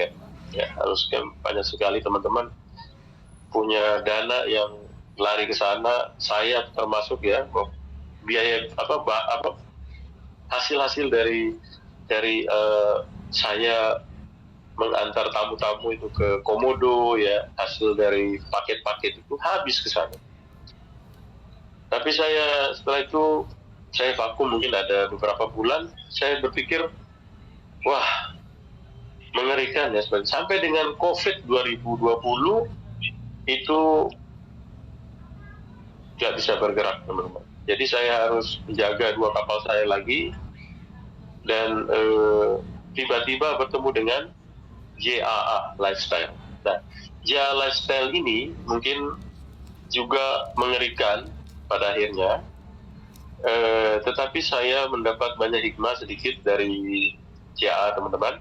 camp. Ya, harus camp. Banyak sekali teman-teman punya dana yang lari ke sana. Saya termasuk ya, biaya hasil-hasil dari saya mengantar tamu-tamu itu ke Komodo ya, hasil dari paket-paket itu habis ke sana. Tapi saya setelah itu saya vakum mungkin ada beberapa bulan. Saya berpikir, wah mengerikan ya, sampai dengan COVID 2020 itu nggak bisa bergerak teman-teman. Jadi saya harus menjaga 2 kapal saya lagi, dan tiba-tiba bertemu dengan JAA Lifestyle. Nah, JAA Lifestyle ini mungkin juga mengerikan pada akhirnya, tetapi saya mendapat banyak hikmah sedikit dari JAA teman-teman,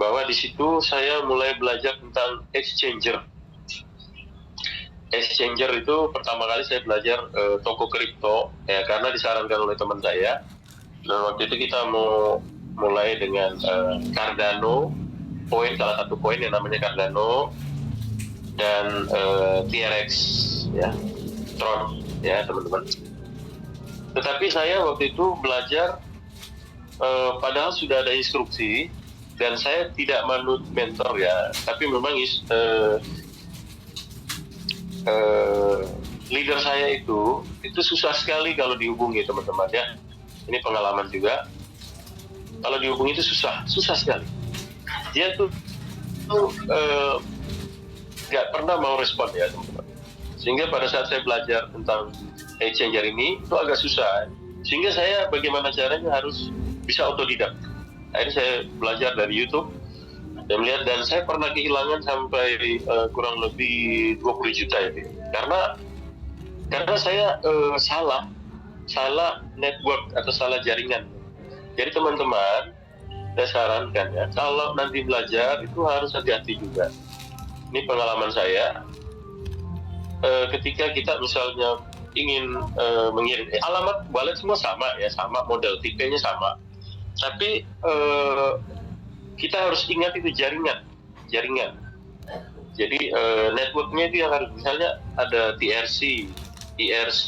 bahwa di situ saya mulai belajar tentang exchanger. Exchanger itu pertama kali saya belajar toko kripto ya, karena disarankan oleh teman saya. Dan waktu itu kita mau mulai dengan Cardano, salah satu koin yang namanya Cardano, dan TRX ya, Tron ya teman-teman. Tetapi saya waktu itu belajar padahal sudah ada instruksi, dan saya tidak manut mentor ya, tapi memang leader saya itu susah sekali kalau dihubungi teman-teman ya. Ini pengalaman juga, kalau dihubungi itu susah sekali. Dia tuh nggak pernah mau respon ya teman-teman. Sehingga pada saat saya belajar tentang exchanger ini itu agak susah. Sehingga saya bagaimana caranya harus bisa otodidak. Akhirnya saya belajar dari YouTube dan melihat, dan saya pernah kehilangan sampai kurang lebih 20 juta ya. Karena saya salah network atau salah jaringan. Jadi teman-teman, saya sarankan ya, kalau nanti belajar itu harus hati-hati juga. Ini pengalaman saya, ketika kita misalnya ingin mengirim alamat wallet semua sama ya, sama model, tipenya sama, tapi kita harus ingat itu jaringan. Jadi networknya itu yang harus, misalnya ada TRC, IRC,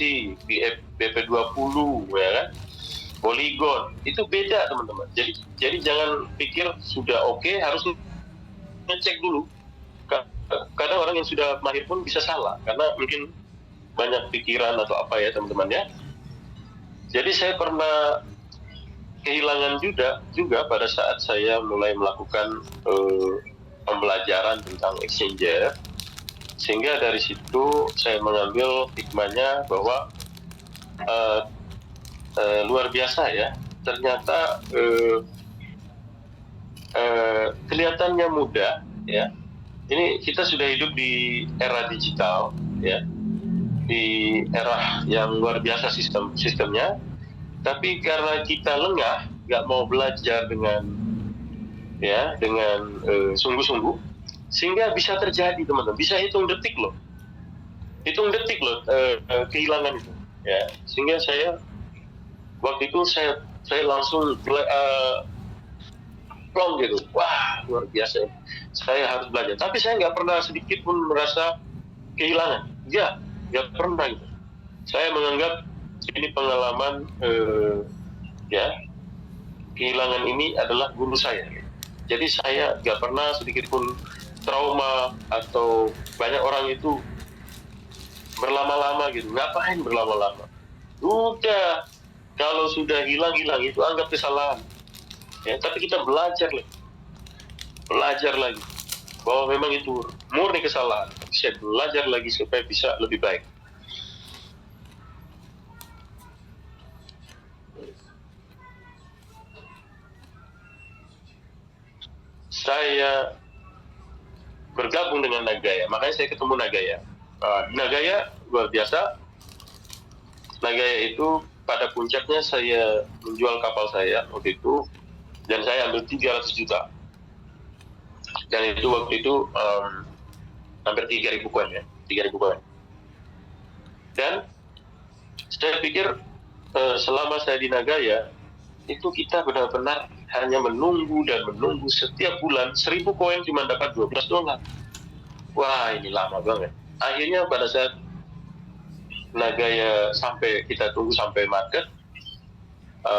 BP20 ya kan, Polygon, itu beda teman-teman. Jadi jangan pikir sudah oke, harus ngecek dulu. Kadang orang yang sudah mahir pun bisa salah, karena mungkin banyak pikiran atau apa ya teman-teman ya. Jadi saya pernah kehilangan juga pada saat saya mulai melakukan pembelajaran tentang exchanger. Sehingga dari situ saya mengambil hikmahnya bahwa luar biasa ya, ternyata kelihatannya mudah ya. Ini kita sudah hidup di era digital ya, di era yang luar biasa sistemnya, tapi karena kita lengah, nggak mau belajar dengan sungguh-sungguh, sehingga bisa terjadi teman-teman, bisa hitung detik loh kehilangan itu ya. Sehingga saya waktu itu saya langsung plong gitu, wah luar biasa, saya harus belajar. Tapi saya nggak pernah sedikit pun merasa kehilangan, nggak pernah gitu. Saya menganggap ini pengalaman kehilangan ini adalah guru saya. Jadi saya nggak pernah sedikit pun trauma, atau banyak orang itu berlama-lama gitu. Ngapain berlama-lama? Udah, kalau sudah hilang itu anggap kesalahan. Ya, tapi kita belajar lagi bahwa memang itu murni kesalahan. Saya belajar lagi supaya bisa lebih baik. Saya bergabung dengan Nagaya, makanya saya ketemu Nagaya. Nagaya luar biasa. Nagaya itu pada puncaknya saya menjual kapal saya waktu itu, dan saya ambil 300 juta. Dan itu waktu itu hampir 3.000 koin ya, 3.000 koin. Dan saya pikir selama saya di Nagaya itu kita benar-benar hanya menunggu dan menunggu setiap bulan 1.000 koin cuma dapat $12. Wah, ini lama banget. Akhirnya pada saat Nagaya sampai, kita tunggu sampai market,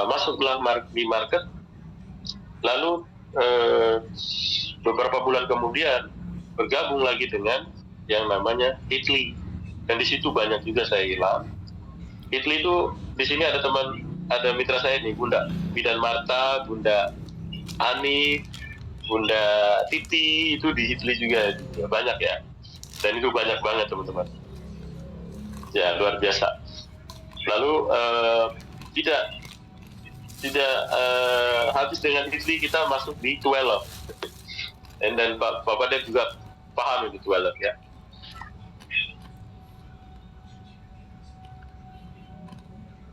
masuklah di market, lalu beberapa bulan kemudian bergabung lagi dengan yang namanya Hitli, dan di situ banyak juga saya hilang. Hitli itu di sini ada mitra saya nih, Bunda Bidan Marta, Bunda Ani, Bunda Titi, itu di Hitli juga banyak ya, dan itu banyak banget teman-teman ya, luar biasa. Lalu tidak habis dengan Hitli, kita masuk di 12, dan Bapak Dev juga paham itu 12 ya.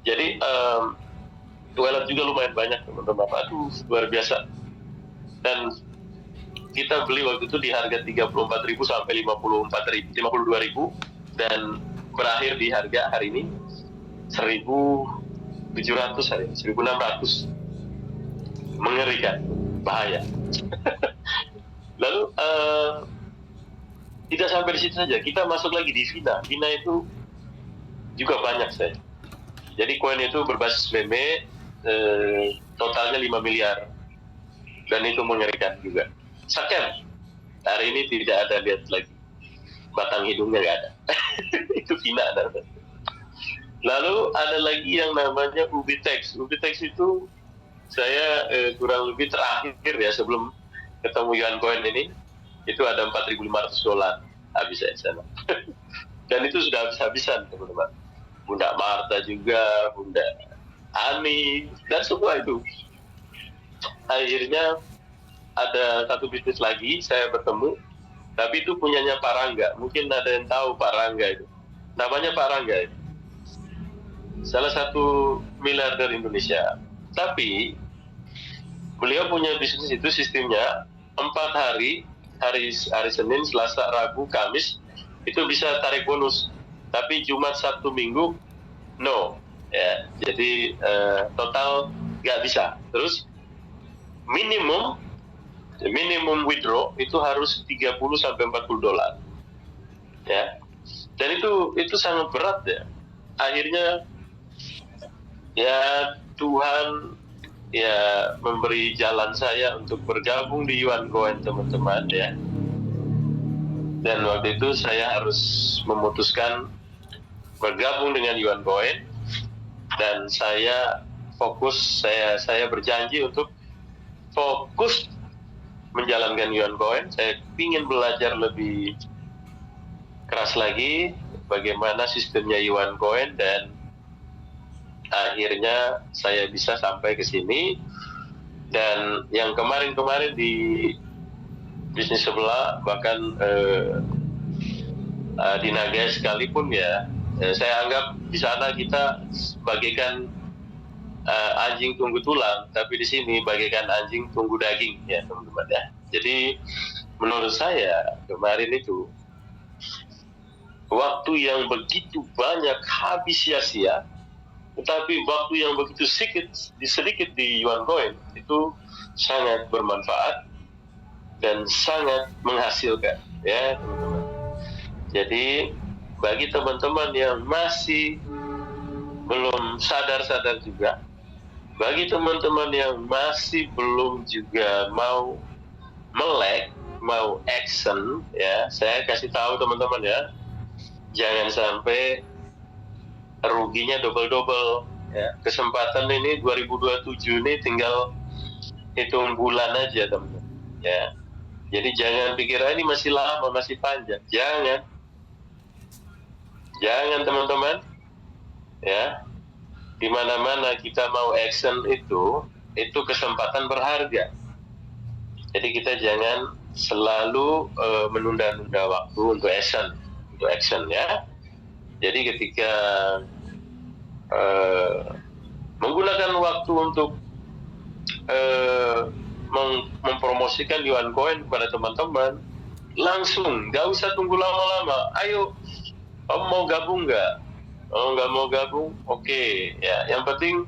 Jadi 12 juga lumayan banyak teman-teman, aduh luar biasa. Dan kita beli waktu itu di harga 34.000 sampai 52.000, dan berakhir di harga hari ini 1.700, hari ini 1.600. Mengerikan, bahaya. Lalu tidak sampai di situ saja, kita masuk lagi di Vina. Vina itu juga banyak saya. Jadi koin itu berbasis meme, totalnya 5 miliar, dan itu mengerikan juga. Sakem, hari ini tidak ada lihat lagi, batang hidungnya nggak ada. Itu Vina. Lalu ada lagi yang namanya Ubitex. Ubitex itu saya kurang lebih terakhir ya, sebelum ketemu Yuan Coin ini, itu ada $4.500 habis saya sana. Dan itu sudah habis-habisan teman-teman. Bunda Marta juga, Bunda Ani, dan semua itu. Akhirnya ada satu bisnis lagi saya bertemu, tapi itu punyanya Pak Rangga. Mungkin ada yang tahu Pak Rangga itu. Namanya Pak Rangga itu, salah satu miliarder Indonesia. Tapi beliau punya bisnis itu sistemnya 4 hari, hari Senin, Selasa, Rabu, Kamis itu bisa tarik bonus, tapi Jumat, Sabtu, Minggu no ya. Jadi total nggak bisa. Terus minimum withdraw itu harus $30-40 ya, dan itu sangat berat ya. Akhirnya ya Tuhan ya memberi jalan saya untuk bergabung di Yuan Coin teman-teman ya. Dan waktu itu saya harus memutuskan bergabung dengan Yuan Coin, dan saya fokus, saya berjanji untuk fokus menjalankan Yuan Coin. Saya ingin belajar lebih keras lagi bagaimana sistemnya Yuan Coin, dan akhirnya saya bisa sampai ke sini. Dan yang kemarin-kemarin di bisnis sebelah, bahkan di Naga sekalipun ya, saya anggap di sana kita bagaikan anjing tunggu tulang, tapi di sini bagaikan anjing tunggu daging ya teman-teman ya. Jadi menurut saya kemarin itu waktu yang begitu banyak habis sia-sia, tetapi waktu yang begitu sedikit di Yuan Coin itu sangat bermanfaat dan sangat menghasilkan ya teman-teman. Jadi bagi teman-teman yang masih belum sadar juga, bagi teman-teman yang masih belum juga mau melek, mau action ya, saya kasih tahu teman-teman ya, jangan sampai ruginya double-double ya. Kesempatan ini 2027 ini tinggal hitung bulan aja teman-teman ya. Jadi jangan pikir ini masih lama, masih panjang. Jangan teman-teman ya. Di mana-mana kita mau action itu kesempatan berharga. Jadi kita jangan selalu menunda-nunda waktu untuk action ya. Jadi ketika menggunakan waktu untuk mempromosikan Yuan Coin kepada teman-teman, langsung, nggak usah tunggu lama-lama. Ayo, kamu mau gabung nggak? Oh, nggak mau gabung? Oke, ya. Yang penting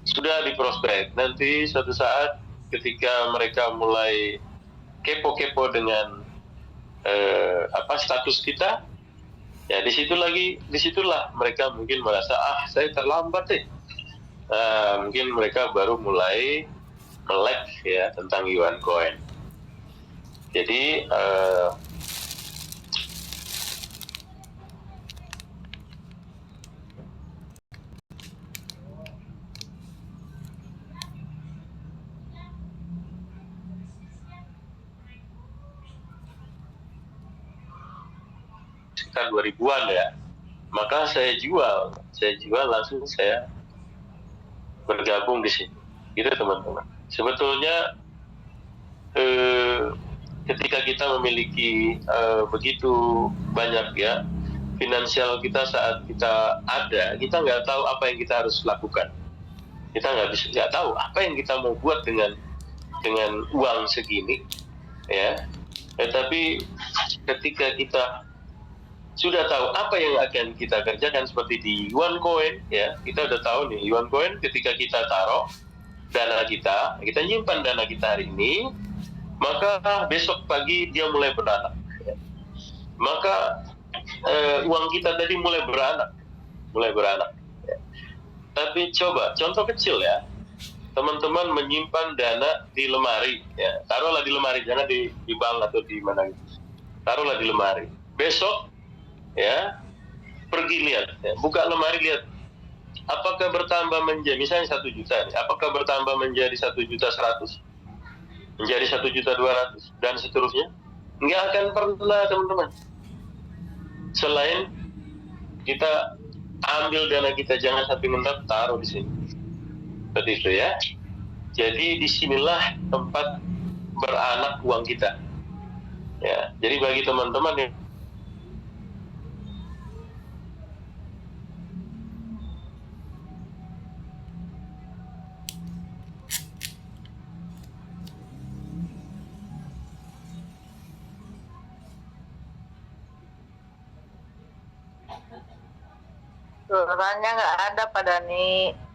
sudah di prospek. Nanti suatu saat ketika mereka mulai kepo-kepo dengan status kita, ya disitulah mereka mungkin merasa saya terlambat deh. Mungkin mereka baru mulai melek ya tentang yuan coin. Jadi sekitar 2000-an ya, maka saya jual langsung, saya bergabung di sini. Gitu teman-teman. Sebetulnya ketika kita memiliki begitu banyak ya finansial kita, saat kita ada, kita nggak tahu apa yang kita harus lakukan. Kita nggak tahu apa yang kita mau buat dengan uang segini, ya. Tetapi ketika kita sudah tahu apa yang akan kita kerjakan, seperti di Yuan Coin, ya, kita udah tahu nih Yuan Coin, ketika kita taruh dana kita nyimpan dana kita hari ini, maka besok pagi dia mulai beranak. Ya. Maka uang kita tadi mulai beranak. Ya. Tapi coba contoh kecil ya, teman-teman menyimpan dana di lemari, ya, taruhlah di lemari, jangan di bank atau di mana, taruhlah di lemari. Besok ya pergi lihat, ya, buka lemari, lihat apakah bertambah menjadi misalnya 1 juta, apakah bertambah menjadi 1.100.000, menjadi 1.200.000 dan seterusnya. Nggak akan pernah teman-teman, selain kita ambil dana kita, jangan sampai mengendap, taruh di sini seperti itu ya. Jadi disinilah tempat beranak uang kita ya. Jadi bagi teman-teman yang suaranya nggak ada Pak Dani.